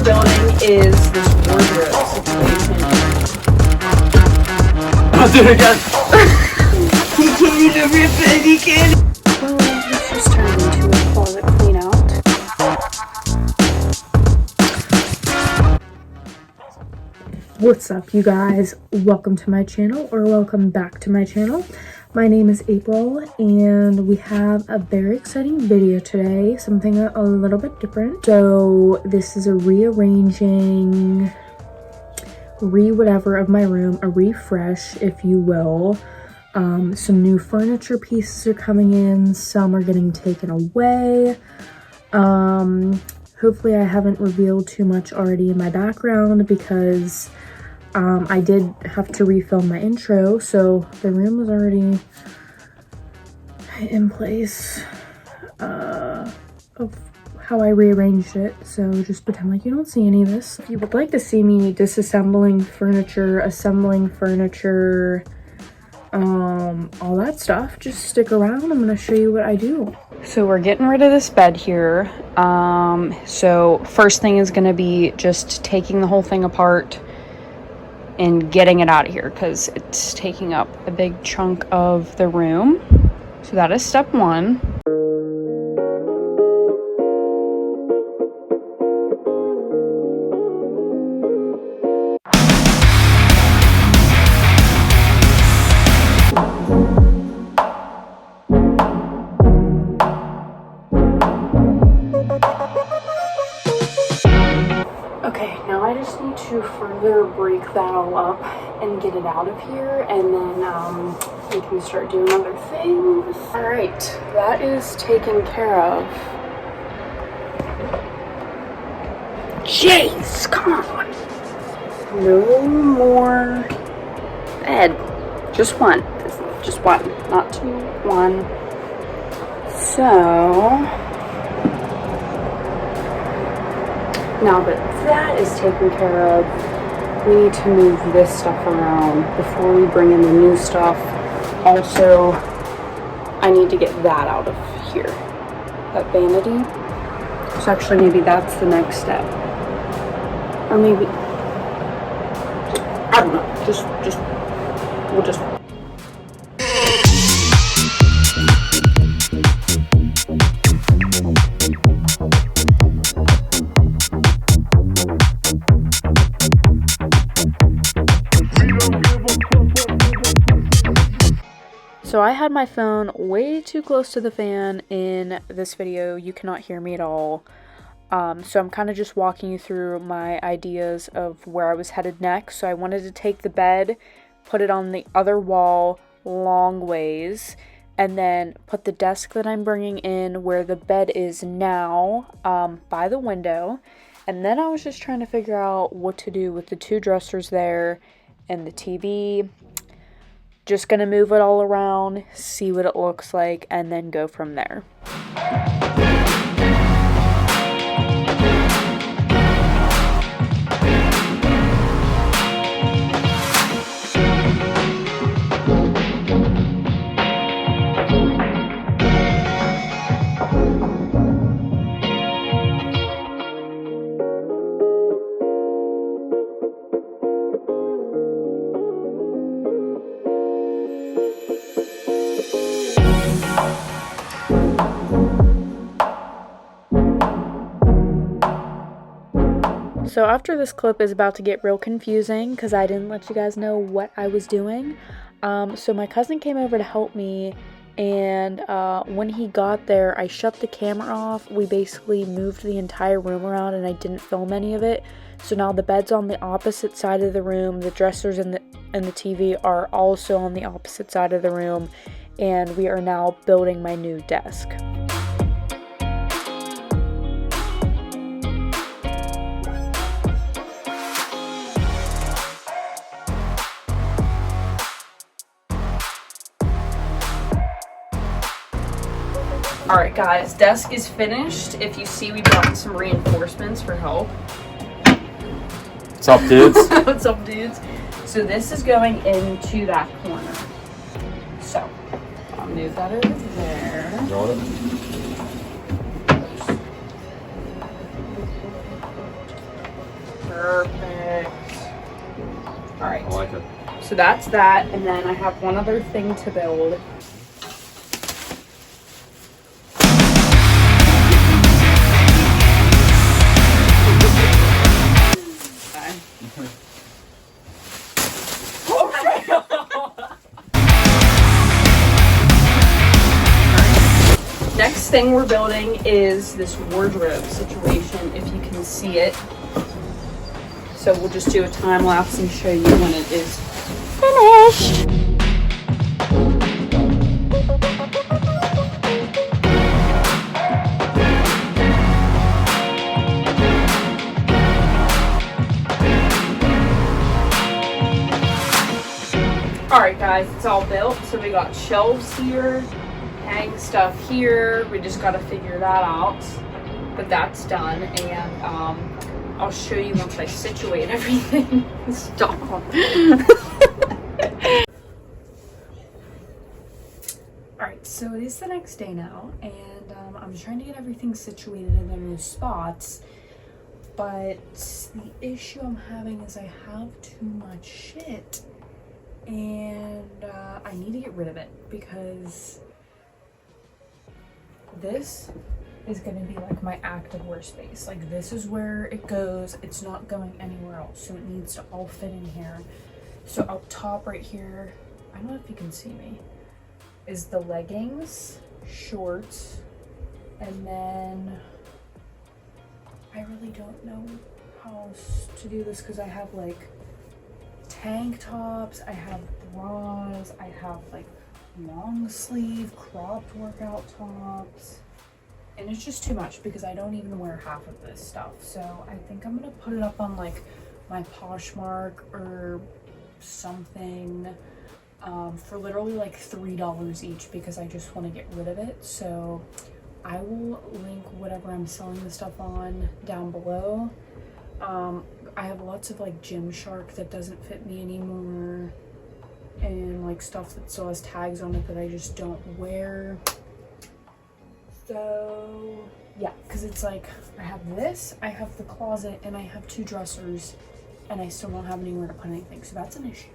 building is this wardrobe situation. I'll do it again. Well, this just turned into a closet clean out. What's up, you guys? Welcome to my channel, or welcome back to my channel. My name is April, and we have a very exciting video today, something a little bit different. So this is a rearranging, whatever of my room, a refresh, if you will. Some new furniture pieces are coming in, some are getting taken away. Hopefully I haven't revealed too much already in my background, because I did have to refilm my intro, so the room was already in place of how I rearranged it, so just pretend like you don't see any of this. If you would like to see me disassembling furniture, assembling furniture, all that stuff, just stick around. I'm gonna show you what I do. So we're getting rid of this bed here. So first thing is gonna be just taking the whole thing apart and getting it out of here, because it's taking up a big chunk of the room. So that is step one. Okay, now I just need to further break that all up and get it out of here, and then we can start doing other things. All right, that is taken care of. Jeez, come on. No more bed. Just one. Just one. Not two, one. So now that that is taken care of, we need to move this stuff around before we bring in the new stuff. Also, I need to get that out of here, that vanity. So actually, maybe that's the next step. Or maybe, I don't know, we'll just. So I had my phone way too close to the fan in this video. You cannot hear me at all. So I'm kind of just walking you through my ideas of where I was headed next. So I wanted to take the bed, put it on the other wall long ways, and then put the desk that I'm bringing in where the bed is now, by the window. And then I was just trying to figure out what to do with the two dressers there and the TV. Just gonna move it all around, see what it looks like, and then go from there. So after this clip is about to get real confusing, because I didn't let you guys know what I was doing. So my cousin came over to help me, and when he got there, I shut the camera off. We basically moved the entire room around, and I didn't film any of it. So now the bed's on the opposite side of the room. The dressers and the TV are also on the opposite side of the room, and we are now building my new desk. Alright guys, desk is finished. If you see, we brought some reinforcements for help. What's up, dudes? What's up, dudes? So this is going into that corner. So, I'll move that over there. Got it. So that's that, and then I have one other thing to build. Next thing we're building is this wardrobe situation, if you can see it. So we'll just do a time lapse and show you when it is finished. Alright guys, it's all built. So we got shelves here, hang stuff here. We just got to figure that out. But that's done, and I'll show you once I situate everything. Stop. Alright, so it is the next day now, and I'm trying to get everything situated in their new spots. But the issue I'm having is I have too much shit. And I need to get rid of it because this is going to be like my activewear space. Like, this is where it goes. It's not going anywhere else, so it needs to all fit in here. So up top right here, I don't know if you can see me, is the leggings, shorts, and then I really don't know how else to do this because I have like tank tops, I have bras, I have like long sleeve cropped workout tops, and it's just too much because I don't even wear half of this stuff. So I think I'm gonna put it up on like my Poshmark or something for literally like $3 each because I just want to get rid of it. So I will link whatever I'm selling the stuff on down below. I have lots of like Gymshark that doesn't fit me anymore, and like stuff that still has tags on it that I just don't wear. So yeah, because it's like I have this, I have the closet, and I have 2 dressers, and I still don't have anywhere to put anything, so that's an issue.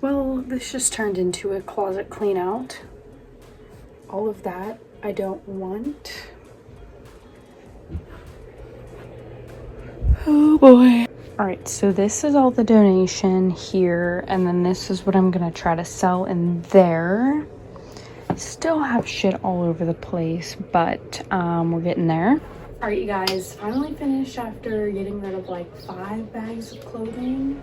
Well, this just turned into a closet clean out. All of that I don't want. Oh boy. Alright, so this is all the donation here, and then this is what I'm gonna try to sell in there. Still have shit all over the place, but we're getting there. Alright, you guys, finally finished after getting rid of like 5 bags of clothing,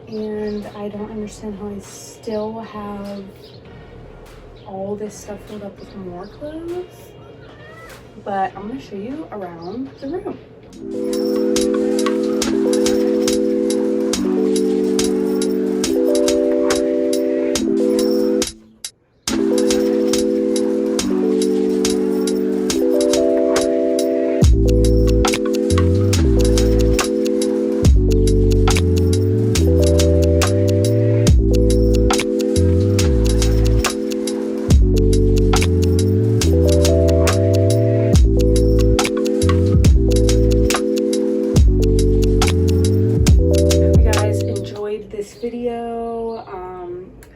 and I don't understand how I still have all this stuff filled up with more clothes, but I'm gonna show you around the room.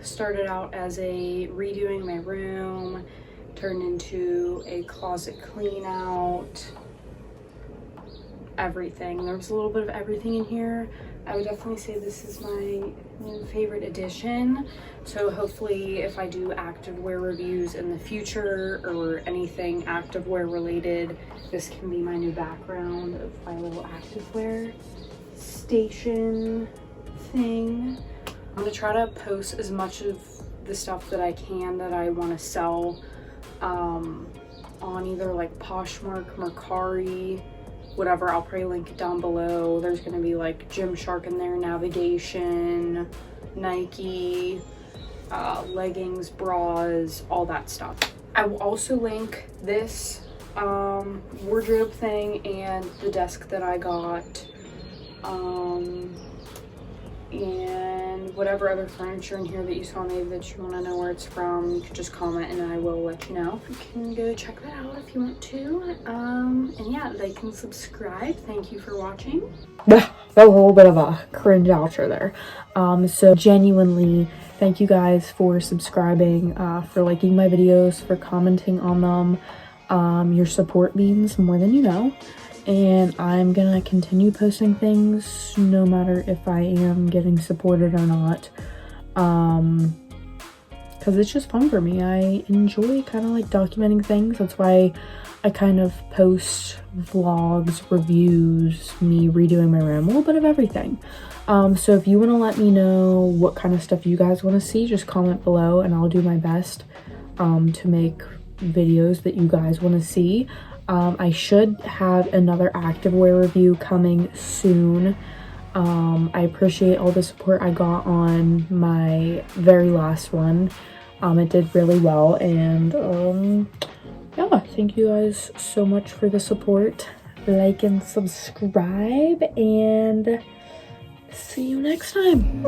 Started out as a redoing my room, turned into a closet clean out, everything. There was a little bit of everything in here. I would definitely say this is my new favorite addition. So hopefully if I do activewear reviews in the future or anything activewear related, this can be my new background of my little activewear station thing. I'm gonna try to post as much of the stuff that I can that I want to sell on either like Poshmark, Mercari, whatever. I'll probably link it down below. There's gonna be like Gymshark in there, navigation, Nike, leggings, bras, all that stuff. I will also link this wardrobe thing and the desk that I got, and whatever other furniture in here that you saw maybe that you want to know where it's from, you can just comment and I will let you know. You can go check that out if you want to. And yeah, like and subscribe. Thank you for watching. that was a little bit of a cringe outro there. So genuinely, thank you guys for subscribing, for liking my videos, for commenting on them. Your support means more than you know. And I'm gonna continue posting things no matter if I am getting supported or not. Because it's just fun for me. I enjoy kind of like documenting things. That's why I kind of post vlogs, reviews, me redoing my room, a little bit of everything. So if you want to let me know what kind of stuff you guys want to see, just comment below and I'll do my best to make videos that you guys want to see. I should have another activewear review coming soon. I appreciate all the support I got on my very last one. It did really well, and yeah, thank you guys so much for the support. Like and subscribe, and see you next time.